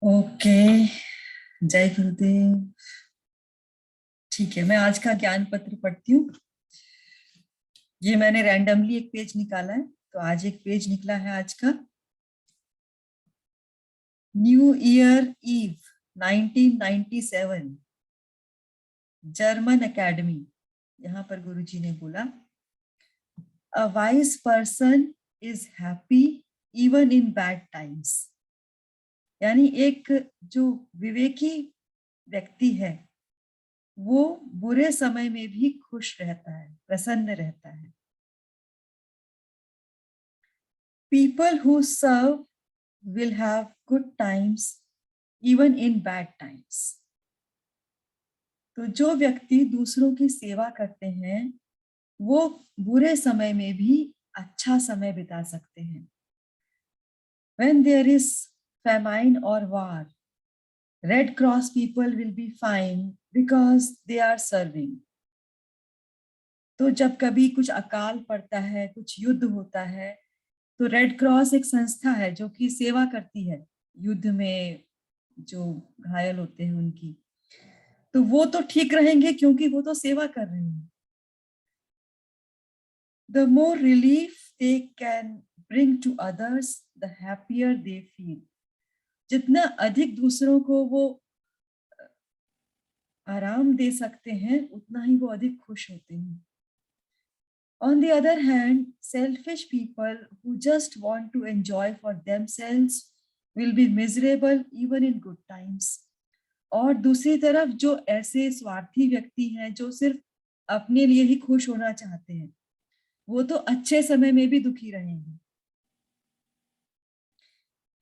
Okay. जय गुरुदेव। ठीक है, मैं आज का ज्ञान पत्र पढ़ती हूँ। ये मैंने रैंडमली एक पेज निकाला है, तो आज एक पेज निकला है आज का। New year eve 1997, German academy. यहाँ पर गुरुजी ने बोला, a wise person is happy even in bad times. यानी एक जो विवेकी व्यक्ति है वो बुरे समय में भी खुश रहता है, प्रसन्न रहता है। People who serve will have good times even in bad times. तो जो व्यक्ति दूसरों की सेवा करते हैं वो बुरे समय में भी अच्छा समय बिता सकते हैं। When there is famine or war, Red Cross people will be fine because they are serving. तो जब कभी कुछ अकाल पड़ता है, कुछ युद्ध होता है, तो रेड क्रॉस एक संस्था है जो कि सेवा करती है युद्ध में जो घायल होते हैं उनकी। तो वो तो ठीक रहेंगे क्योंकि वो तो सेवा कर रहे हैं। The more relief they can bring to others, the happier they feel. जितना अधिक दूसरों को वो आराम दे सकते हैं उतना ही वो अधिक खुश होते हैं। On the other hand, selfish people who just want to enjoy for themselves will be miserable even in good times. और दूसरी तरफ जो ऐसे स्वार्थी व्यक्ति हैं जो सिर्फ अपने लिए ही खुश होना चाहते हैं वो तो अच्छे समय में भी दुखी रहेंगे।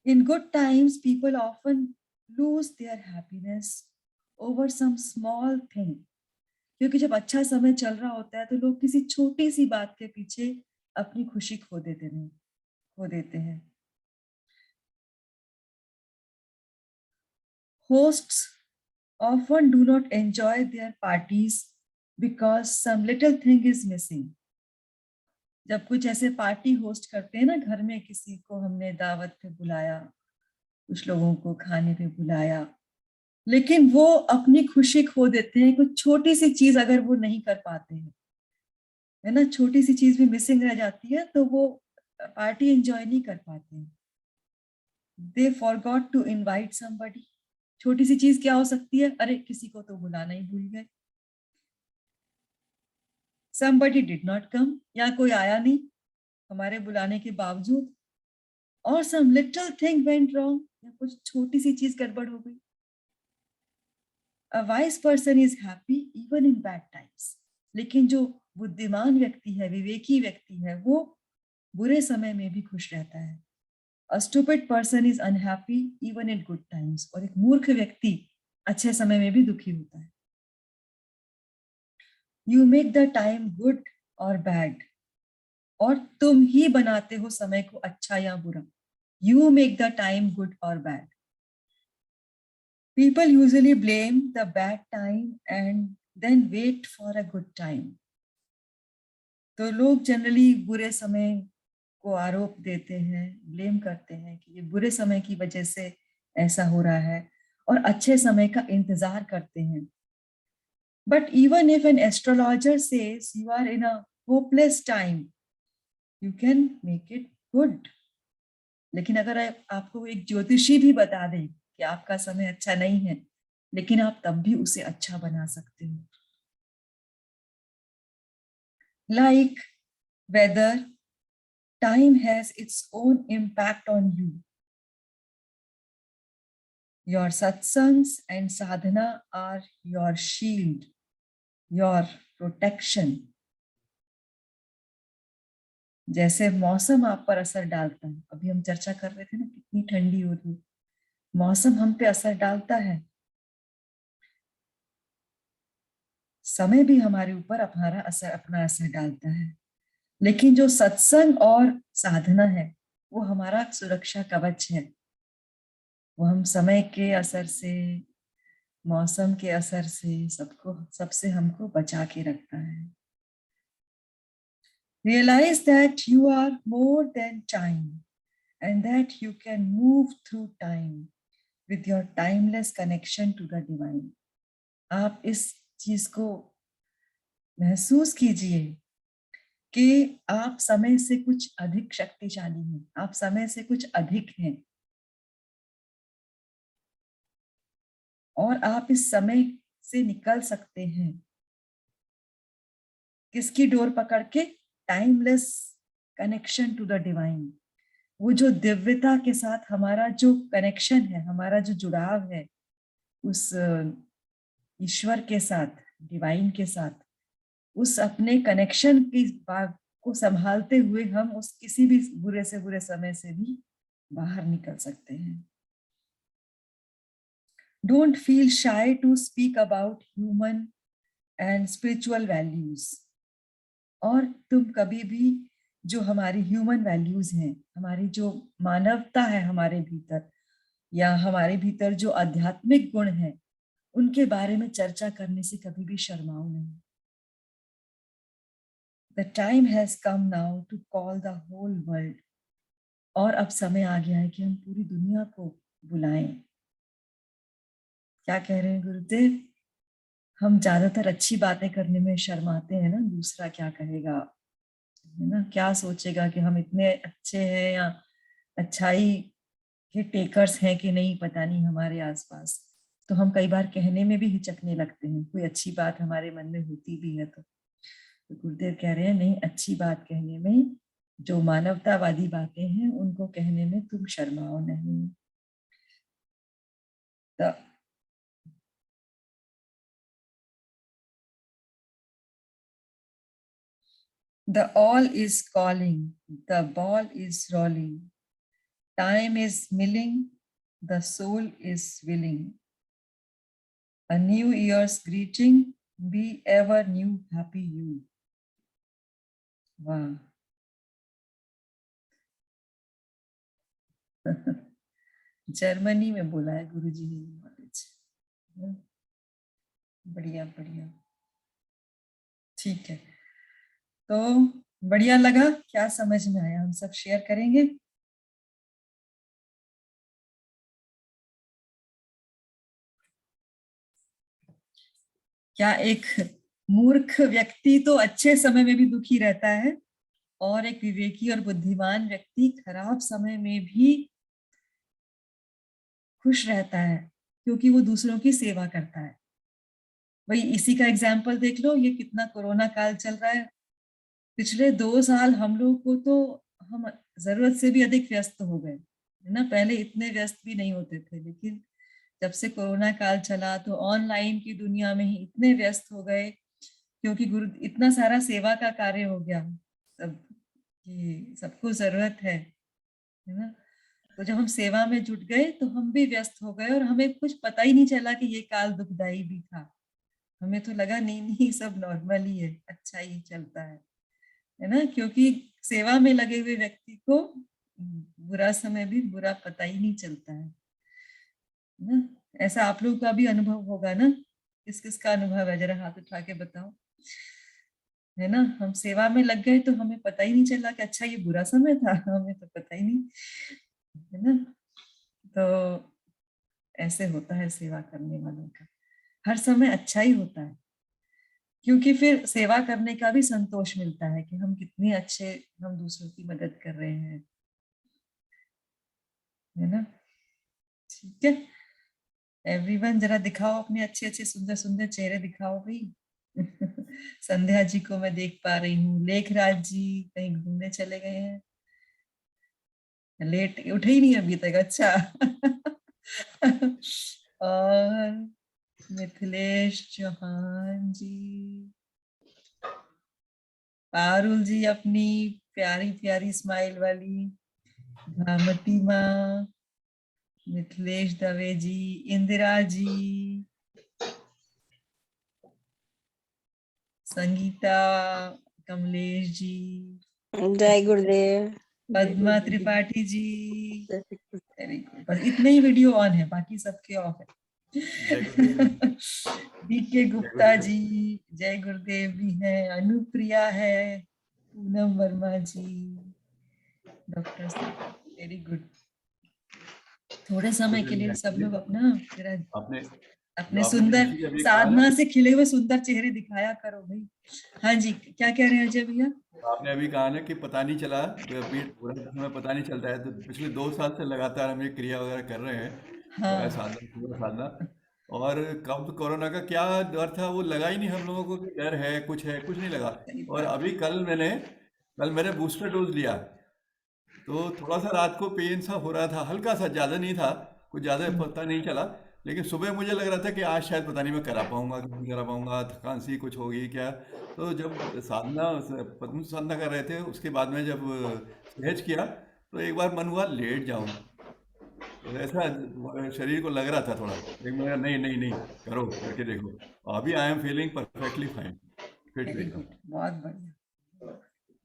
In good times, people often lose their happiness over some small thing. क्योंकि जब अच्छा समय चल रहा होता है तो लोग किसी छोटी सी बात के पीछे अपनी खुशी खो देते हैं। Hosts often do not enjoy their parties because some little thing is missing. जब कुछ ऐसे पार्टी होस्ट करते हैं ना, घर में किसी को हमने दावत पे बुलाया, कुछ लोगों को खाने पे बुलाया, लेकिन वो अपनी खुशी खो देते हैं। कुछ छोटी सी चीज अगर वो नहीं कर पाते हैं, है ना, छोटी सी चीज भी मिसिंग रह जाती है तो वो पार्टी एंजॉय नहीं कर पाते हैं। दे फॉरगॉट टू इनवाइट समबडी। छोटी सी चीज क्या हो सकती है? अरे किसी को तो बुलाना ही भूल गए। somebody did not come, या कोई आया नहीं हमारे बुलाने के बावजूद, और some little thing went wrong, या कुछ छोटी सी चीज गड़बड़ हो गई। A wise person is happy even in bad times. लेकिन जो बुद्धिमान व्यक्ति है, विवेकी व्यक्ति है, वो बुरे समय में भी खुश रहता है। A stupid person is unhappy even in good times. और एक मूर्ख व्यक्ति अच्छे समय में भी दुखी होता है। You make the time good or bad. और तुम ही बनाते हो समय को अच्छा या बुरा। You make the time good or bad. People usually blame the bad time and then wait for a good time. तो लोग जनरली बुरे समय को आरोप देते हैं, ब्लेम करते हैं कि ये बुरे समय की वजह से ऐसा हो रहा है, और अच्छे समय का इंतजार करते हैं। But even if an astrologer says you are in a hopeless time, you can make it good. लेकिन अगर आपको एक ज्योतिषी भी बता दे कि आपका समय अच्छा नहीं है, लेकिन आप तब भी उसे अच्छा बना सकते हो। Like weather, time has its own impact on you. Your satsangs and sadhana are your shield, your protection. जैसे मौसम आप पर असर डालता है, अभी हम चर्चा कर रहे थे ना कितनी ठंडी हो रही है, मौसम हम पे असर डालता है, समय भी हमारे ऊपर अपना असर डालता है। लेकिन जो सत्संग और साधना है वो हमारा सुरक्षा कवच है। वो हम समय के असर से, मौसम के असर से, सबसे हमको बचा के रखता है। Realize that you are more than time and that you can move through time with your timeless connection to the divine. आप इस चीज को महसूस कीजिए कि आप समय से कुछ अधिक शक्तिशाली हैं, आप समय से कुछ अधिक हैं, और आप इस समय से निकल सकते हैं। किसकी डोर पकड़ के? Timeless connection to the divine. वो जो दिव्यता के साथ हमारा जो कनेक्शन है, हमारा जो जुड़ाव है उस ईश्वर के साथ, डिवाइन के साथ, उस अपने कनेक्शन की बात को संभालते हुए हम उस किसी भी बुरे से बुरे समय से भी बाहर निकल सकते हैं। Don't feel shy to speak about human and spiritual values. और तुम कभी भी जो हमारी ह्यूमन वैल्यूज हैं, हमारी जो मानवता है हमारे भीतर, या हमारे भीतर जो आध्यात्मिक गुण है, उनके बारे में चर्चा करने से कभी भी शर्माओ नहीं। The time has come now to call the whole world. और अब समय आ गया है कि हम पूरी दुनिया को बुलाएं। क्या कह रहे हैं गुरुदेव? हम ज्यादातर अच्छी बातें करने में शर्माते हैं ना, दूसरा क्या कहेगा, है ना, क्या सोचेगा कि हम इतने अच्छे हैं या अच्छाई के टेकर्स हैं कि नहीं, पता नहीं हमारे आसपास। तो हम कई बार कहने में भी हिचकने लगते हैं, कोई अच्छी बात हमारे मन में होती भी है तो गुरुदेव कह रहे हैं नहीं, अच्छी बात कहने में, जो मानवतावादी बातें हैं उनको कहने में तुम शर्माओ नहीं। The all is calling, the ball is rolling, time is milling, the soul is willing. A new year's greeting, be ever new, happy you. वाह जर्मनी में बोला है गुरुजी ने नॉलेज। बढ़िया बढ़िया, ठीक है। तो बढ़िया लगा, क्या समझ में आया हम सब शेयर करेंगे। क्या एक मूर्ख व्यक्ति तो अच्छे समय में भी दुखी रहता है, और एक विवेकी और बुद्धिमान व्यक्ति खराब समय में भी खुश रहता है, क्योंकि वो दूसरों की सेवा करता है। वही इसी का एग्जाम्पल देख लो, ये कितना कोरोना काल चल रहा है। पिछले 2 साल हम लोग को तो हम जरूरत से भी अधिक व्यस्त हो गए, है ना। पहले इतने व्यस्त भी नहीं होते थे, लेकिन जब से कोरोना काल चला तो ऑनलाइन की दुनिया में ही इतने व्यस्त हो गए, क्योंकि गुरु इतना सारा सेवा का कार्य हो गया सब कि सबको जरूरत है ना। तो जब हम सेवा में जुट गए तो हम भी व्यस्त हो गए, और हमें कुछ पता ही नहीं चला कि ये काल दुखदाई भी था। हमें तो लगा नहीं नहीं सब नॉर्मल ही है, अच्छा ही चलता है ना। क्योंकि सेवा में लगे हुए व्यक्ति को बुरा समय भी बुरा पता ही नहीं चलता है ना। ऐसा आप लोग का भी अनुभव होगा ना? किस किस का अनुभव है, जरा हाथ उठा के बताओ, है ना। हम सेवा में लग गए तो हमें पता ही नहीं चला कि अच्छा ये बुरा समय था, हमें तो पता ही नहीं, है ना। तो ऐसे होता है सेवा करने वालों का, हर समय अच्छा ही होता है, क्योंकि फिर सेवा करने का भी संतोष मिलता है कि हम कितने अच्छे, हम दूसरों की मदद कर रहे हैं, है ना। ठीक है एवरीवन, जरा दिखाओ अपने अच्छे अच्छे सुंदर सुंदर चेहरे दिखाओ भाई। संध्या जी को मैं देख पा रही हूँ, लेखराज जी कहीं घूमने चले गए हैं, लेट उठे ही नहीं अभी तक, अच्छा। और मिथिलेश चौहान जी, पारुल जी अपनी प्यारी प्यारी स्माइल वाली, भामती माँ, मिथिलेश दवे जी, इंदिरा जी, संगीता, कमलेश जी, जय गुरुदेव, पद्मा त्रिपाठी जी, वेरी गुड। बस इतने ही वीडियो ऑन है, बाकी सबके ऑफ है। डीके गुप्ता जी, जय गुरुदेव भी है, अनुप्रिया है, पूनम वर्मा जी, डॉक्टर, वेरी गुड। थोड़े समय के लिए सब लोग अपना मेरा आपने अपने आपने सुंदर ऋषि अभी कहा ना, साधना से खिले हुए सुंदर चेहरे दिखाया करो भाई। हाँ जी, क्या कह रहे हैं अजय भैया? आपने अभी कहा ना कि पता नहीं चला, पेट पूरा समय पता नहीं चलता है, तो पिछले 2 साल से लगातार हम ये क्रिया वगैरह कर रहे हैं, हाँ, साधना, पूरा साधना। और कब कोरोना का क्या डर था, वो लगा ही नहीं हम लोगों को कि डर है, कुछ नहीं लगा। सही और बात। अभी कल मैंने बूस्टर डोज लिया, तो थोड़ा सा रात को पेन सा हो रहा था, हल्का सा, ज़्यादा नहीं था, कुछ ज़्यादा पता नहीं चला। लेकिन सुबह मुझे लग रहा था कि आज शायद पता नहीं मैं करा पाऊंगा कि नहीं करा पाऊंगा, थकान सी कुछ होगी क्या। तो जब पद्म साधना कर रहे थे, उसके बाद में जब सहज किया, तो एक बार मन हुआ लेट जाऊं, तो ऐसा शरीर को लग रहा था थोड़ा, लेकिन मैं नहीं नहीं नहीं, करो, करके देखो। अभी I am feeling perfectly fine, fit very एकदम। गुड, बहुत बढ़िया,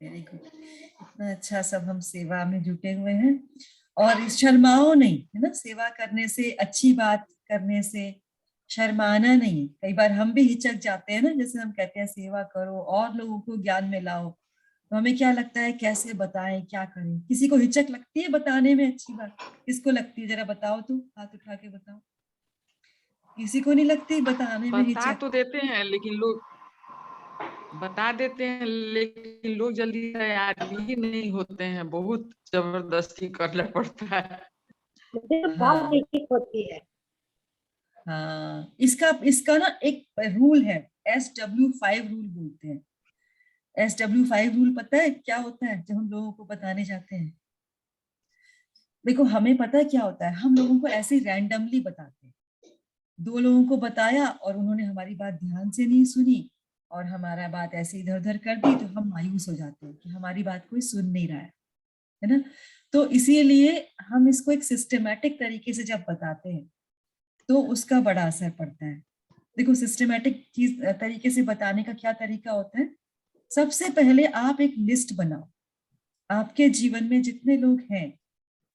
वेरी गुड। इतना अच्छा सब हम सेवा में जुटे हुए हैं, और शर्माओ नहीं, है ना? सेवा करने से, अच्छी बात करने से शर्माना नहीं। कई बार हम भी हिचक जाते हैं ना, जैसे हम कहते हैं सेवा करो और लोगों को ज्ञान में लाओ, तो हमें क्या लगता है कैसे बताएं, क्या करें? किसी को हिचक लगती है बताने में अच्छी बात? किसको लगती है? जरा बताओ, तो हाथ उठा के बताओ। किसी को नहीं लगती बताने में बता हिचक? तो देते हैं लेकिन लोग बता देते हैं लेकिन लोग जल्दी तैयार ही नहीं होते हैं, बहुत जबरदस्ती करना पड़ता है। हाँ हाँ, इसका इसका ना एक रूल है, SW5 रूल बोलते हैं। SW5 रूल पता है क्या होता है? जब हम लोगों को बताने जाते हैं, देखो हमें पता है क्या होता है, हम लोगों को ऐसे रैंडमली बताते हैं। 2 लोगों को बताया और उन्होंने हमारी बात ध्यान से नहीं सुनी, और हमारा बात ऐसे इधर उधर कर दी, तो हम मायूस हो जाते हैं कि हमारी बात कोई सुन नहीं रहा है ना? तो इसीलिए हम इसको एक सिस्टमेटिक तरीके से जब बताते हैं, तो उसका बड़ा असर पड़ता है। देखो, सिस्टमेटिक चीज तरीके से बताने का क्या तरीका होता है? सबसे पहले आप एक लिस्ट बनाओ, आपके जीवन में जितने लोग हैं,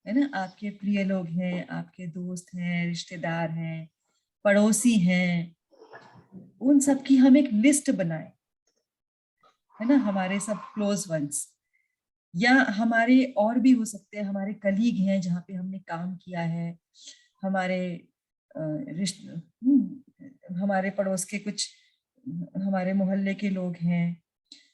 है ना, आपके प्रिय लोग हैं, आपके दोस्त हैं, रिश्तेदार हैं, पड़ोसी हैं, उन सब की हम एक लिस्ट बनाए, है ना, हमारे सब क्लोज वंस, या हमारे और भी हो सकते हैं, हमारे कलीग हैं जहाँ पे हमने काम किया है, हमारे हमारे पड़ोस के कुछ, हमारे मोहल्ले के लोग हैं,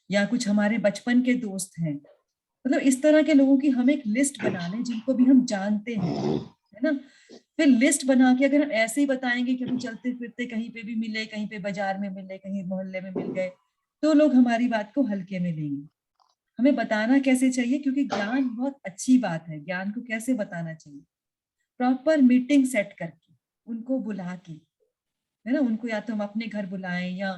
या कुछ हमारे बचपन के दोस्त हैं। मतलब इस तरह के लोगों की हम एक लिस्ट बना लें जिनको भी हम जानते हैं, है ना? फिर लिस्ट बना के अगर हम ऐसे ही बताएंगे कि हम चलते फिरते कहीं पे भी मिले, कहीं पे बाजार में मिले, कहीं मोहल्ले में मिल गए, तो लोग हमारी बात को हल्के में लेंगे। हमें बताना कैसे चाहिए? क्योंकि ज्ञान बहुत अच्छी बात है, ज्ञान को कैसे बताना चाहिए? प्रॉपर मीटिंग सेट करके, उनको बुला के, है ना, उनको या तो हम अपने घर बुलाएं या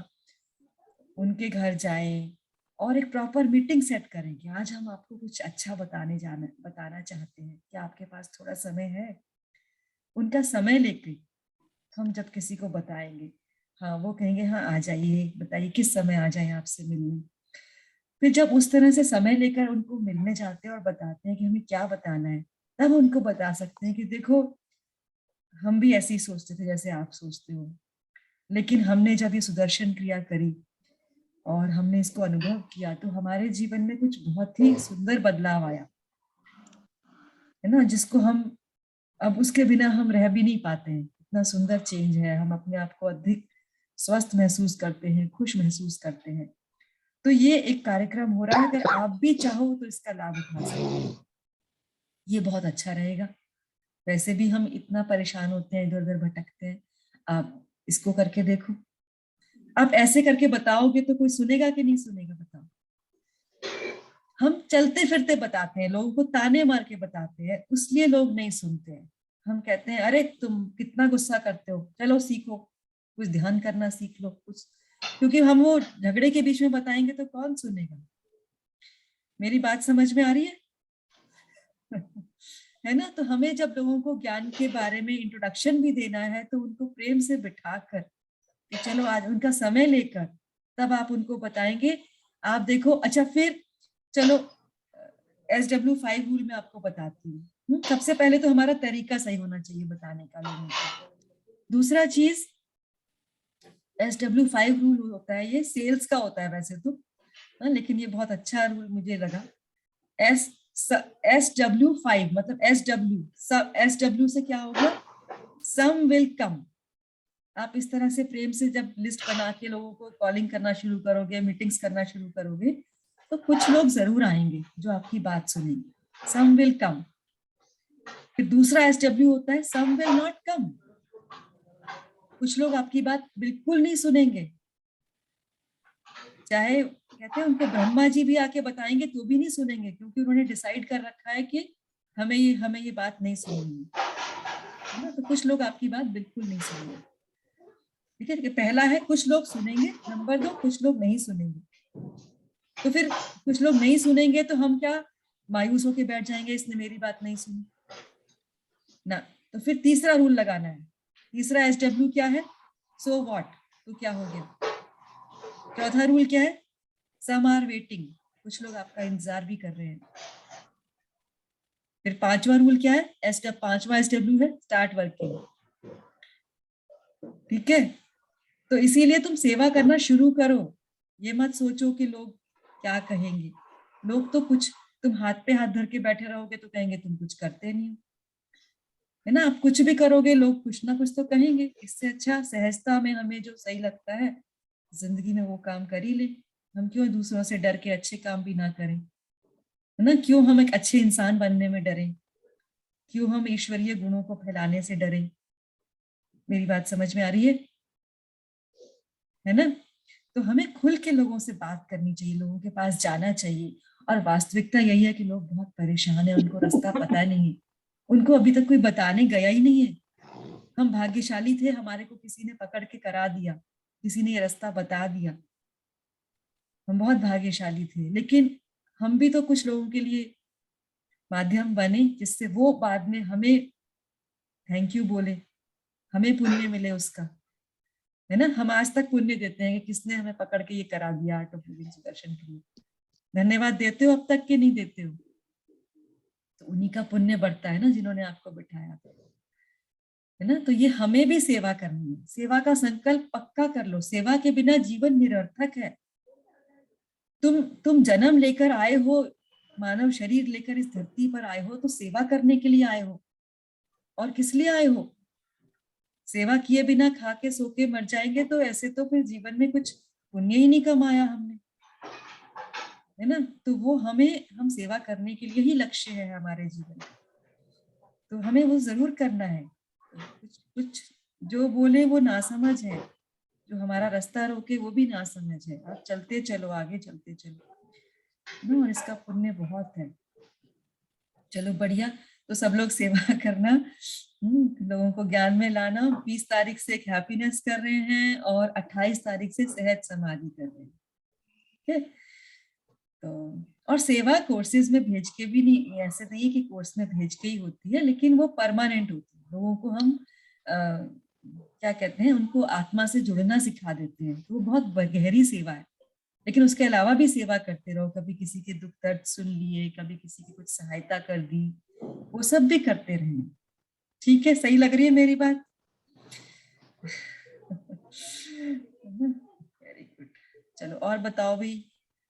उनके घर जाएं, और एक प्रॉपर मीटिंग सेट करें कि आज हम आपको कुछ अच्छा बताना चाहते हैं, क्या आपके पास थोड़ा समय है? उनका समय लेके हम जब किसी को बताएंगे, हाँ वो कहेंगे हाँ आ जाइए, बताइए किस समय आ जाए आपसे मिलने। फिर जब उस तरह से समय लेकर उनको मिलने जाते हैं और बताते हैं कि हमें क्या बताना है, तब उनको बता सकते हैं कि देखो, हम भी ऐसे ही सोचते थे जैसे आप सोचते हो, लेकिन हमने जब ये सुदर्शन क्रिया करी और हमने इसको अनुभव किया, तो हमारे जीवन में कुछ बहुत ही सुंदर बदलाव आया, है ना, जिसको हम अब उसके बिना हम रह भी नहीं पाते हैं। इतना सुंदर चेंज है, हम अपने आप को अधिक स्वस्थ महसूस करते हैं, खुश महसूस करते हैं। तो ये एक कार्यक्रम हो रहा है, अगर आप भी चाहो तो इसका लाभ उठा सकते हैं, ये बहुत अच्छा रहेगा। वैसे भी हम इतना परेशान होते हैं, इधर उधर भटकते हैं, आप इसको करके देखो। आप ऐसे करके बताओगे तो कोई सुनेगा कि नहीं सुनेगा, बताओ? हम चलते फिरते बताते हैं, लोगों को ताने मार के बताते हैं, इसलिए लोग नहीं सुनते हैं। हम कहते हैं अरे तुम कितना गुस्सा करते हो, चलो सीखो, कुछ ध्यान करना सीख लो कुछ। क्योंकि हम वो झगड़े के बीच में बताएंगे तो कौन सुनेगा? मेरी बात समझ में आ रही है? है ना? तो हमें जब लोगों को ज्ञान के बारे में इंट्रोडक्शन भी देना है, तो उनको प्रेम से बिठाकर कि चलो आज उनका समय लेकर तब आप उनको बताएंगे। आप देखो, अच्छा फिर चलो SW5 रूल में आपको बताती हूँ। सबसे पहले तो हमारा तरीका सही होना चाहिए बताने का लोगों को। दूसरा चीज, SW5 रूल होता है, ये सेल्स का होता है वैसे तो, लेकिन ये बहुत अच्छा रूल मुझे लगा। SW5 मतलब SW से क्या होगा, सम विल कम। आप इस तरह से प्रेम से जब लिस्ट बना के लोगों को कॉलिंग करना शुरू करोगे, मीटिंग्स करना शुरू करोगे, तो कुछ लोग जरूर आएंगे जो आपकी बात सुनेंगे, सम विल कम। फिर दूसरा SW होता है सम विल नॉट कम, कुछ लोग आपकी बात बिल्कुल नहीं सुनेंगे, चाहे कहते हैं उनको ब्रह्मा जी भी आके बताएंगे तो भी नहीं सुनेंगे, क्योंकि उन्होंने डिसाइड कर रखा है कि हमें ये बात नहीं सुननी है ना। तो कुछ लोग आपकी बात बिल्कुल नहीं सुनेंगे, ठीक है। पहला है कुछ लोग सुनेंगे, नंबर 2 कुछ लोग नहीं सुनेंगे। तो फिर कुछ लोग नहीं सुनेंगे तो हम क्या मायूस होके बैठ जाएंगे, इसने मेरी बात नहीं सुनी ना। तो फिर तीसरा रूल लगाना है, तीसरा SW क्या है, सो व्हाट, तो क्या हो गया। चौथा रूल क्या है, सम आर वेटिंग, कुछ लोग आपका इंतजार भी कर रहे हैं। फिर पांचवा रूल क्या है, पांचवा SW है स्टार्ट वर्किंग, ठीक है। तो इसीलिए तुम सेवा करना शुरू करो, ये मत सोचो कि लोग क्या कहेंगे। लोग तो कुछ, तुम हाथ पे हाथ धर के बैठे रहोगे तो कहेंगे तुम कुछ करते नहीं हो, है ना। आप कुछ भी करोगे लोग कुछ ना कुछ तो कहेंगे। इससे अच्छा सहजता में हमें जो सही लगता है जिंदगी में वो काम कर ही ले। हम क्यों दूसरों से डर के अच्छे काम भी ना करें, है ना। क्यों हम एक अच्छे इंसान बनने में डरें, क्यों हम ईश्वरीय गुणों को फैलाने से डरें। मेरी बात समझ में आ रही है ना। तो हमें खुल के लोगों से बात करनी चाहिए, लोगों के पास जाना चाहिए। और वास्तविकता यही है कि लोग बहुत परेशान है, उनको रास्ता पता नहीं है, उनको अभी तक कोई बताने गया ही नहीं है। हम भाग्यशाली थे, हमारे को किसी ने पकड़ के करा दिया, किसी ने ये रास्ता बता दिया, हम बहुत भाग्यशाली थे। लेकिन हम भी तो कुछ लोगों के लिए माध्यम बने, जिससे वो बाद में हमें थैंक यू बोले, हमें पुण्य मिले उसका, है ना। हम आज तक पुण्य देते हैं कि किसने हमें पकड़ के ये करा दिया आर्ट ऑफ लिविंग सुदर्शन के लिए। धन्यवाद देते हो अब तक के नहीं देते हो, तो उन्हीं का पुण्य बढ़ता है ना जिन्होंने आपको बिठाया, है ना। तो ये हमें भी सेवा करनी है, सेवा का संकल्प पक्का कर लो। सेवा के बिना जीवन निरर्थक है। तुम जन्म लेकर आए हो, मानव शरीर लेकर इस धरती पर आए हो, तो सेवा करने के लिए आए हो। और किस लिए आए हो, सेवा किए बिना खा के सो के मर जाएंगे तो ऐसे तो फिर जीवन में कुछ पुण्य ही नहीं कमाया हमने, है ना। तो वो हम सेवा करने के लिए ही लक्ष्य है हमारे जीवन, तो हमें वो जरूर करना है। कुछ जो बोले वो नासमझ है, जो हमारा रास्ता रोके वो भी नासमझ है। आप चलते चलो, आगे चलते चलो ना, और इसका पुण्य बहुत है। चलो बढ़िया, तो सब लोग सेवा करना, लोगों को ज्ञान में लाना। 20 तारीख से एक हैप्पीनेस कर रहे हैं और 28 तारीख से सहज समाधि कर रहे हैं, ठीक है। तो और सेवा कोर्सेज में भेज के भी नहीं, ऐसे नहीं है कि कोर्स में भेज के ही होती है, लेकिन वो परमानेंट होती है। लोगों को हम क्या कहते हैं, उनको आत्मा से जुड़ना सिखा देते हैं, तो वो बहुत गहरी सेवा है। लेकिन उसके अलावा भी सेवा करते रहो, कभी किसी के दुख दर्द सुन लिए, कभी किसी की कुछ सहायता कर दी, वो सब भी करते रहे, ठीक है। सही लग रही है मेरी बात? Very good. चलो और बताओ भाई,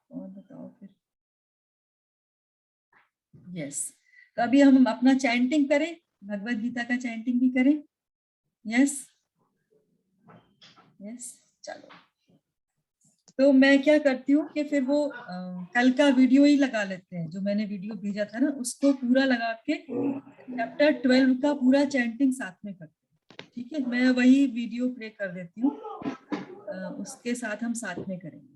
और बताओ फिर। यस, तो अभी हम अपना चैंटिंग करें, भगवत गीता का चैंटिंग भी करें। यस यस, चलो। तो मैं क्या करती हूँ कि फिर वो कल का वीडियो ही लगा लेते हैं, जो मैंने वीडियो भेजा था ना, उसको पूरा लगा के चैप्टर 12 का पूरा चैंटिंग साथ में करते हैं, ठीक है। मैं वही वीडियो प्ले कर देती हूँ, उसके साथ हम साथ में करेंगे।